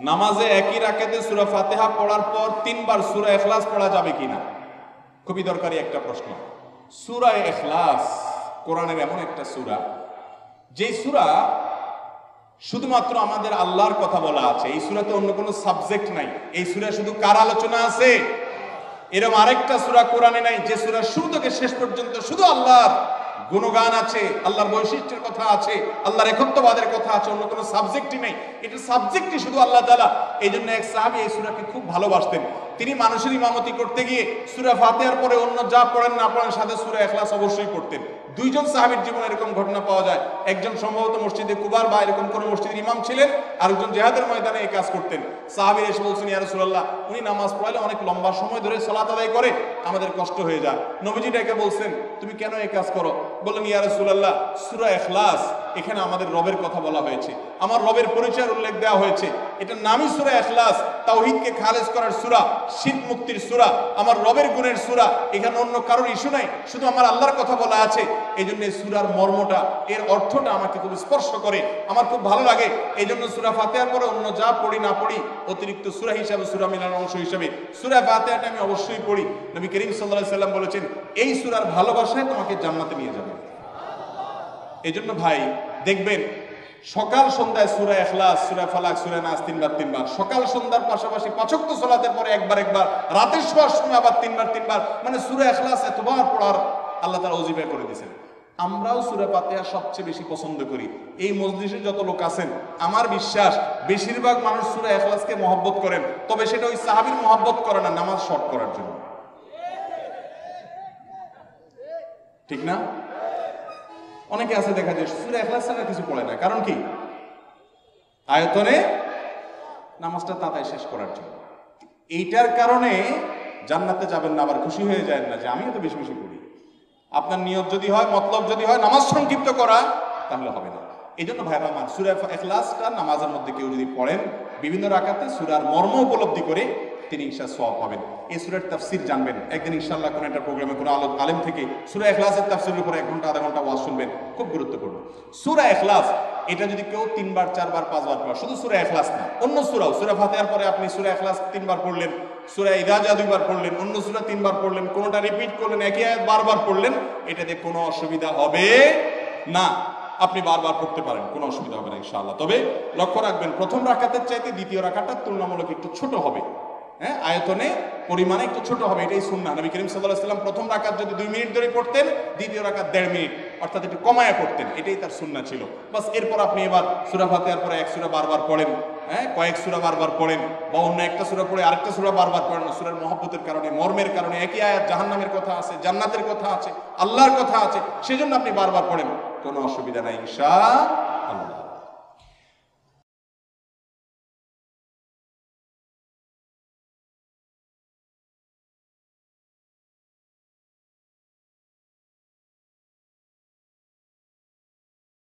নামাজে একই রাকাতে সূরা ফাতিহা পড়ার পর 3 বার সূরা ইখলাস পড়া যাবে কিনা? খুবই দরকারি একটা প্রশ্ন। সূরা ইখলাস কোরআনের এমন একটা সূরা, যে সূরা শুধুমাত্র আমাদের আল্লাহর কথা বলা আছে। এই সূরাতে অন্য কোনো সাবজেক্ট নাই। এই সূরা শুধু কার আলোচনা আছে? এরকম আরেকটা সূরা কোরআনে নাই যে সূরা শুরু থেকে শেষ পর্যন্ত শুধু আল্লাহর গুণগান আছে, আল্লাহর বৈশিষ্ট্যের কথা আছে, আল্লাহর একত্ববাদের কথা আছে, অন্য কোনো সাবজেক্টই নেই। এটা সাবজেক্টই শুধু আল্লাহ তাআলা। এই জন্য এক সাহাবী এই সূরাকে খুব ভালোবাসতেন। তিনি মানুষের ইমামতি করতে গিয়ে সূরা ফাতিহার পরে অন্য যা পড়েন না পড়েন সাথে সূরা ইখলাস অবশ্যই পড়তেন। দুইজন সাহাবীর জীবনে এরকম ঘটনা পাওয়া যায়। একজন সম্ভবত মসজিদে কুবার বা এরকম কোন মসজিদের ইমাম ছিলেন, আরেকজন জিহাদের ময়দানে এই কাজ করতেন। সাহাবীরা এসে বলছেন, ইয়া রাসূলুল্লাহ, উনি নামাজ পড়ালে অনেক লম্বা সময় ধরে সালাত আদায় করে, আমাদের কষ্ট হয়ে যায়। নবীজি ডেকে বলছেন, তুমি কেন এই কাজ করো? বললেন, ইয়া রাসূলুল্লাহ, সূরা ইখলাস, এখানে আমাদের রবের কথা বলা হয়েছে, আমার রবের পরিচয়ের উল্লেখ দেওয়া হয়েছে। এটা নামই সূরা ইখলাস, তাওহীদকে খালেজ করার সূরা, শিরক মুক্তির সূরা, আমার রবের গুণের সূরা। এখানে অন্য কারোর ইস্যু নাই, শুধু আমার আল্লাহর কথা বলা আছে। এই জন্য এই সূরার মর্মটা, এর অর্থটা আমাকে খুব স্পর্শ করে, আমার খুব ভালো লাগে। এই জন্য সূরা ফাতিহার পরে অন্য যা পড়ি না পড়ি, অতিরিক্ত সূরা হিসাবে, সূরা মিলানোর অংশ হিসাবে সূরা ফাতিহাটা আমি অবশ্যই পড়ি। নবী করিম সাল্লাল্লাহু আলাইহি সাল্লাম বলেছেন, এই সূরার ভালোবাসায় তোমাকে জান্নাতে নিয়ে যাবে। এই জন্য ভাই দেখবেন, সকাল সন্ধ্যায় সূরা ইখলাস, সূরা ফালাক, সূরা নাস 3 বার, সকাল সন্ধ্যার পাশাপাশি 5 ওয়াক্ত সালাতের পরে একবার, রাতের শোয়ার সময় আবার 3 বার, মানে সূরা ইখলাস এতবার পড়ার আল্লাহ তাআলা ওজিফা করে দিয়েছেন। আমরাও সূরা ফাতিহা সবচেয়ে বেশি পছন্দ করি। এই মজলিসে যত লোক আছেন, আমার বিশ্বাস বেশিরভাগ মানুষ সূরা ইখলাসকে মহব্বত করেন, তবে সেটা ওই সাহাবীর মহব্বত করে না, নামাজ শর্ট করার জন্য। ঠিক না? অনেকে আছে দেখা যায় সূরা ইখলাস ছাড়া কিছু পড়ে না, কারণ কি? আয়তনে নামাজটা তাড়াতাড়ি শেষ করার জন্য। এইটার কারণে জান্নাতে যাবেন না, আবার খুশি হয়ে যায় না যে আমিও তো বেশি বেশি পড়ি। আপনার নিয়ত যদি হয়, মতলব যদি হয় নামাজ সংক্ষিপ্ত করা, তাহলে হবে না। এই জন্য ভাইরা আমার, সূরা ইখলাসটা নামাজের মধ্যে কেউ যদি পড়েন, বিভিন্ন রাকাতে সূরার মর্ম উপলব্ধি করে তিনি ইনশাআল্লাহ সওয়াব পাবেন। এই সূরার তাফসীর জানবেন। একদিন ইনশাআল্লাহ কোন একটা প্রোগ্রামে কোন আলেম থেকে সূরা ইখলাসের তাফসীরের উপরে 1 ঘন্টা আধা ঘন্টা ওয়াজ শুনবেন, খুব গুরুত্বপূর্ণ। সূরা ইখলাস এটা যদি কেউ 3 বার 4 বার 5 বার পড়ে, শুধু সূরা ইখলাস না, অন্য সূরাও, সূরা ফাতিহার পরে আপনি সূরা ইখলাস 3 বার পড়লেন, সূরা ইযা জা 2 বার পড়লেন, অন্য সূরা 3 বার পড়লেন, কোনটা রিপিট করলেন, একই আয়াত বারবার পড়লেন, এটাতে কোনো অসুবিধা হবে না। আপনি বারবার পড়তে পারেন, কোনো অসুবিধা হবে না ইনশাআল্লাহ। তবে লক্ষ্য রাখবেন, প্রথম রাকাতের চাইতে দ্বিতীয় রাকাতটা তুলনামূলক একটু ছোট হবে। হ্যাঁ, আয়তনে পরিমাণে একটু ছোট হবে, এটাই সুন্নাহ। নবী করিম সাল্লাল্লাহু আলাইহি ওয়াসাল্লাম প্রথম রাকাত যদি 2 মিনিট ধরে পড়তেন, দ্বিতীয় রাকাত 1.5 মিনিট, অর্থাৎ একটু কমায়া পড়তেন, এটাই তার সুন্নাহ ছিল। বাস এরপর আপনি এবার সূরা ফাতিহার পরে এক সূরা বারবার পড়েন, হ্যাঁ, কয়েক সূরা বারবার পড়েন, বা অন্য একটা সূরা পড়ে আরেকটা সূরা বারবার পড়েন। সূরার মহব্বতের কারণে, মর্মের কারণে, একই আয়াত জাহান্নামের কথা আছে, জান্নাতের কথা আছে, আল্লাহর কথা আছে, সেজন্য আপনি বারবার পড়েন, কোনো অসুবিধা নাই ইনশাআল্লাহ।